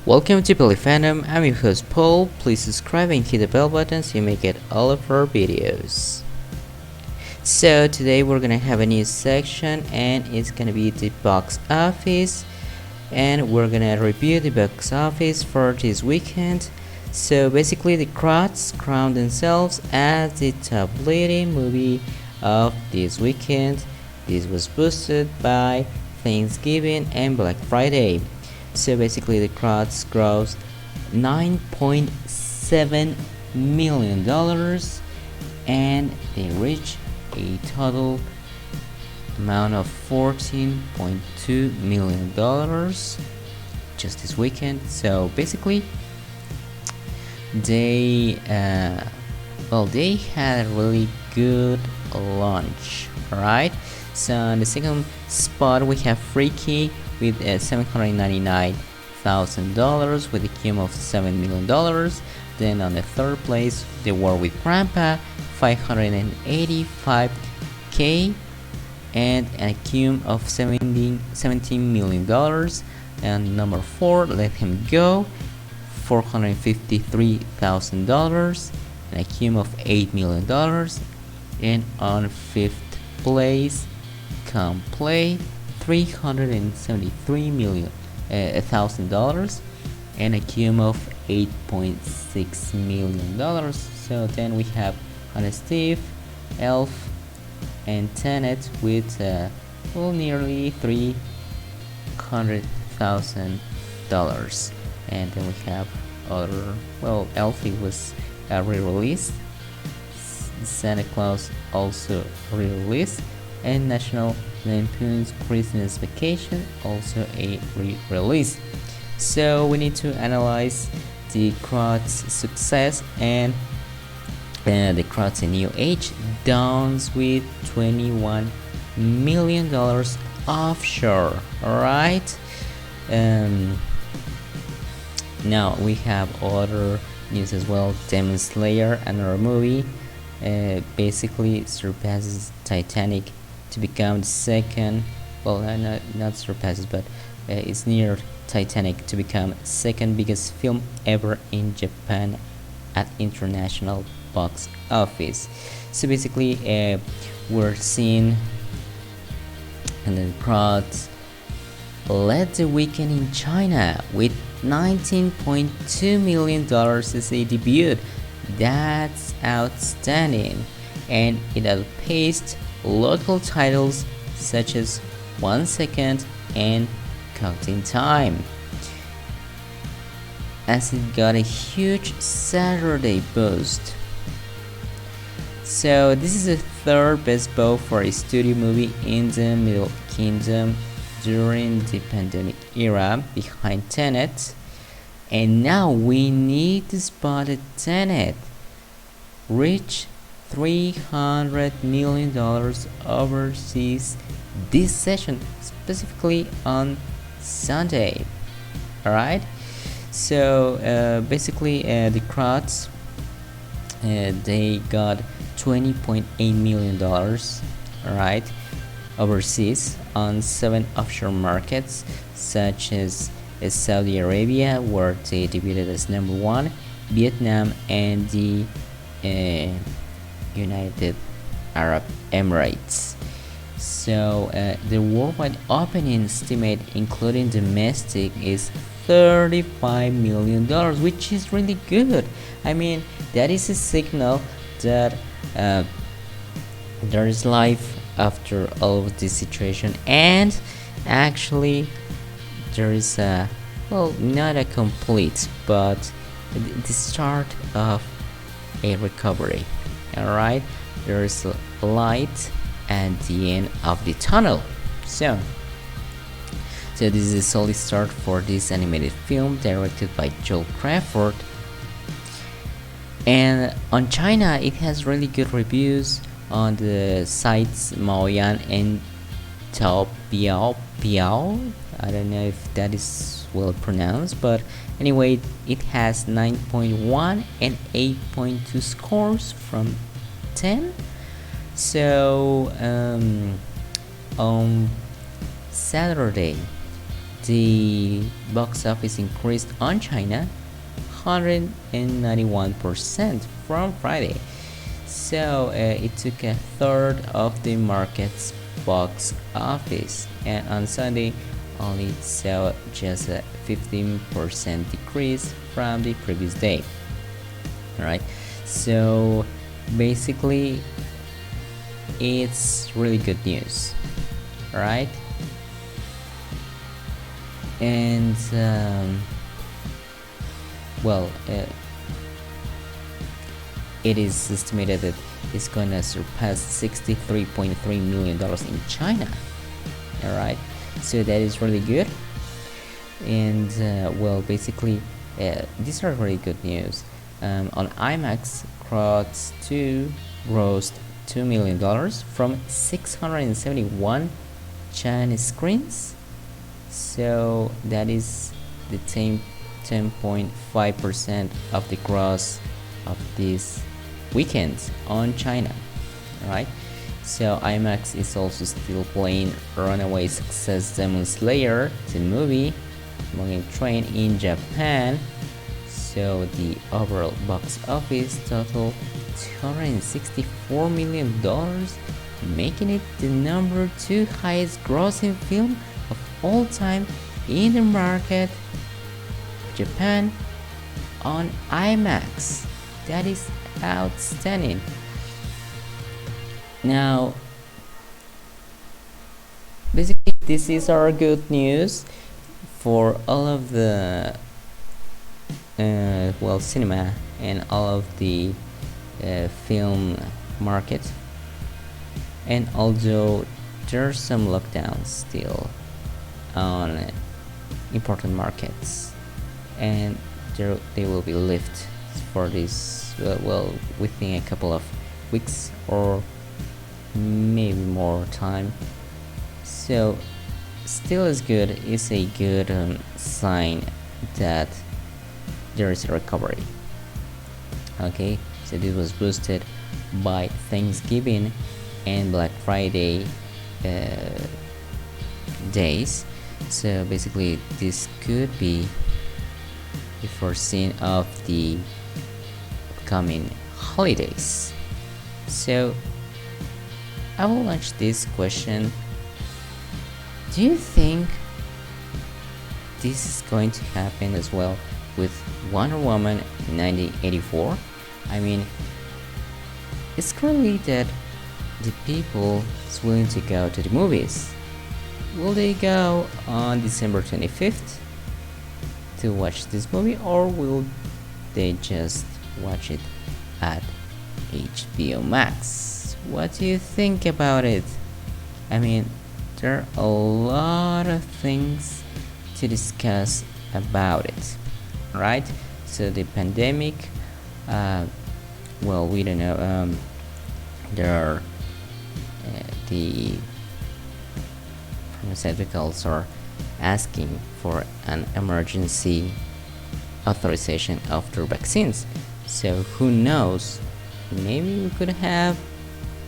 Welcome to Billy Phantom. I'm your host Paul. Please subscribe and hit the bell button so you may get all of our videos. So today we're gonna have a new section and it's gonna be the box office, and we're gonna review the box office for this weekend. So basically the Croods crowned themselves as the top leading movie of this weekend. This was boosted by Thanksgiving and Black Friday. So basically the Croods grossed $9.7 million and they reached a total amount of $14.2 million just this weekend. So basically they they had a really good launch. Alright, so on the second spot we have Freaky with $799,000 with a cum of $7 million. Then on the third place, The War with Grandpa, $585K and a cum of $17 million. And number 4, Let Him Go, $453,000 and a cum of $8 million. And on fifth place, Come Play, $373,000 and a cum of $8.6 million. So then we have Honey Steve, Elf, and Tenet with nearly $300,000. And then we have other, Elfie was re-released, Santa Claus also re-released, and National Lampoon's Christmas Vacation also a re-release. So we need to analyze the Croods' success, and the Croods: A New Age downs with $21 million offshore. Alright, now we have other news as well. Demon Slayer, another movie, basically surpasses Titanic to become the second, not surpasses, but it's near Titanic to become second biggest film ever in Japan at international box office. So basically we're seeing and the Croods led the weekend in China with $19.2 million as a debut. That's outstanding, and it outpaced local titles such as 1 Second and Counting Time, as it got a huge Saturday boost. So this is the third best bow for a studio movie in the Middle Kingdom during the pandemic era, behind Tenet. And now we need to spot a Tenet reach $300 million overseas this session, specifically on Sunday. Alright, so basically the Croods they got $20.8 million, alright, overseas on 7 offshore markets such as Saudi Arabia, where they debuted as number 1, Vietnam, and the United Arab Emirates. So the worldwide opening estimate, including domestic, is $35 million, which is really good. I mean, that is a signal that there is life after all of this situation, and actually there is not a complete, but the start of a recovery. Alright, there is a light at the end of the tunnel. So this is a solid start for this animated film directed by Joel Crawford. And on China, it has really good reviews on the sites Maoyan and Taopiao. I don't know if that is well pronounced, but anyway, it has 9.1 and 8.2 scores from 10. So on Saturday, the box office increased on China 191% from Friday. So it took a third of the market's box office, and on Sunday only saw just a 15% decrease from the previous day. Alright, so basically it's really good news, right? And well, it is estimated that it's gonna surpass $63.3 million in China. All right, so that is really good. And well, basically, these are really good news. On IMAX, Crowds 2 grossed $2 million from 671 Chinese screens. So that is the 10.5% of the gross of this weekend on China, right? So IMAX is also still playing runaway success Demon Slayer, the movie, Mugen Train in Japan. So the overall box office total $264 million, making it the number 2 highest grossing film of all time in the market, Japan, on IMAX. That is outstanding. Now, basically, this is our good news for all of the well, cinema and all of the film market. And although there are some lockdowns still on important markets, and they will be lifted for this well, within a couple of weeks or maybe more time. So still is good. It's a good sign that there is a recovery. Okay, so this was boosted by Thanksgiving and Black Friday days. So basically this could be the foreseen of the upcoming holidays. So I will launch this question: do you think this is going to happen as well with Wonder Woman 1984? I mean, it's currently that the people is willing to go to the movies. Will they go on December 25th to watch this movie, or will they just watch it at HBO Max? What do you think about it? I mean, there are a lot of things to discuss about it, right? So the pandemic, well, we don't know. There are the pharmaceuticals are asking for an emergency authorization of their vaccines. So who knows? Maybe we could have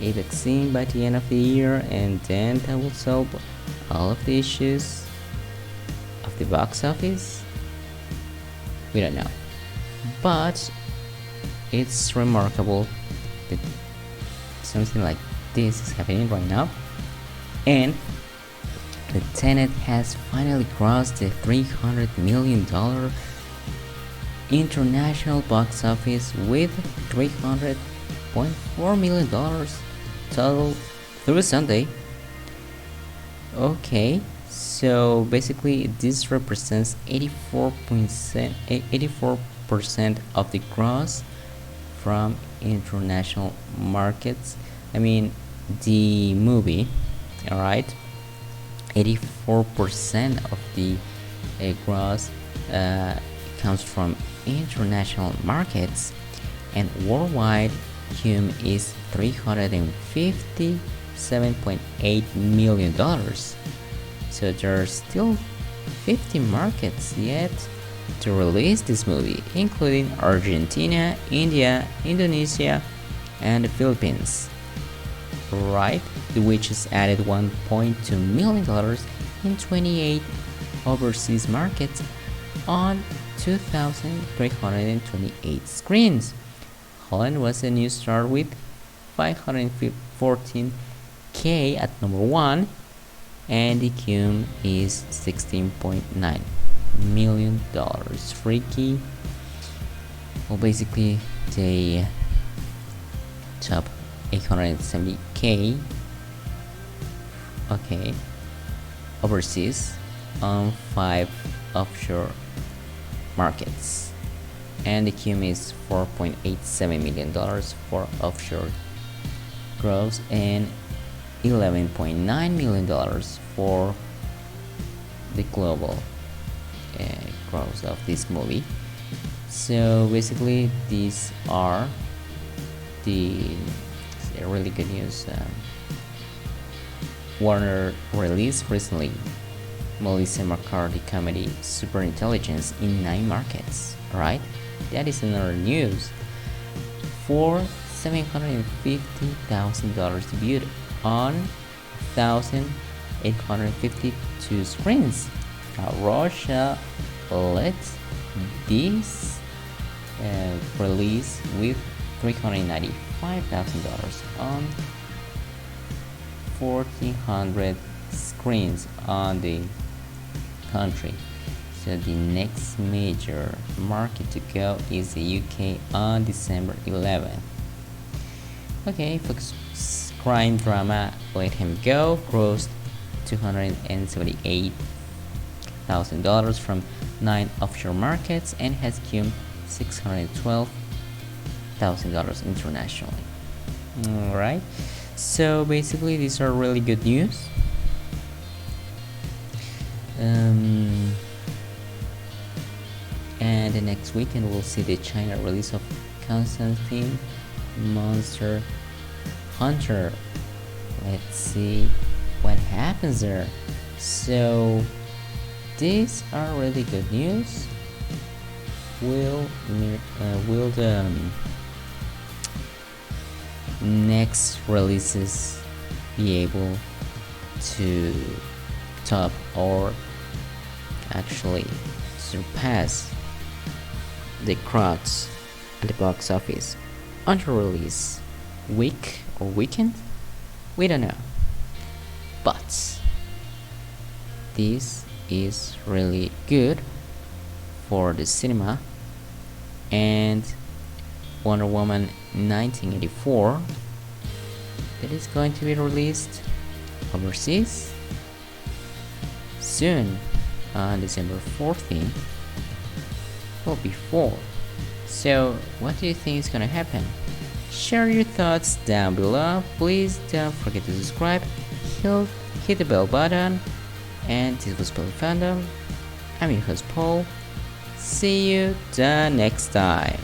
a vaccine by the end of the year, and then that will solve all of the issues of the box office. We don't know, but it's remarkable that something like this is happening right now. And the Tenet has finally crossed the $300 million international box office with $300.4 million total through Sunday. Okay, so basically this represents 84% of the gross from international markets. I mean, the movie, all right, 84% of the gross comes from international markets, and worldwide Hume is $357.8 million. So there are still 50 markets yet to release this movie, including Argentina, India, Indonesia, and the Philippines, right? Which has added $1.2 million in 28 overseas markets on 2,328 screens. Holland was a new star with 514K at number 1, and the cum is $16.9 million. Freaky. Well, basically, they top 870K. Okay, overseas on 5 offshore markets, and the cum is $4.87 million for offshore gross and $11.9 million for the global gross of this movie. So basically, these are the really good news. Warner released recently Melissa McCarthy comedy Super Intelligence in 9 markets. Alright, that is another news. For $750,000 debuted on 1,852 screens. Now Russia let this release with $395,000 on 1,400 screens on the country. So the next major market to go is the UK on December 11th. Okay, Fox crime drama Let Him Go grossed $278,000 from 9 offshore markets and has cum $612,000 internationally. Alright, so basically these are really good news. And the next weekend we'll see the China release of Constantine Monster Hunter. Let's see what happens there. So these are really good news. Will the next releases be able to top or actually surpass the crowds at the box office on the release week or weekend? We don't know, but this is really good for the cinema. And Wonder Woman 1984 that is going to be released overseas soon on December 14th. Well, before. So what do you think is gonna happen? Share your thoughts down below. Please don't forget to subscribe, hit the bell button. And this was Paul Fandom. I'm your host Paul. See you the next time.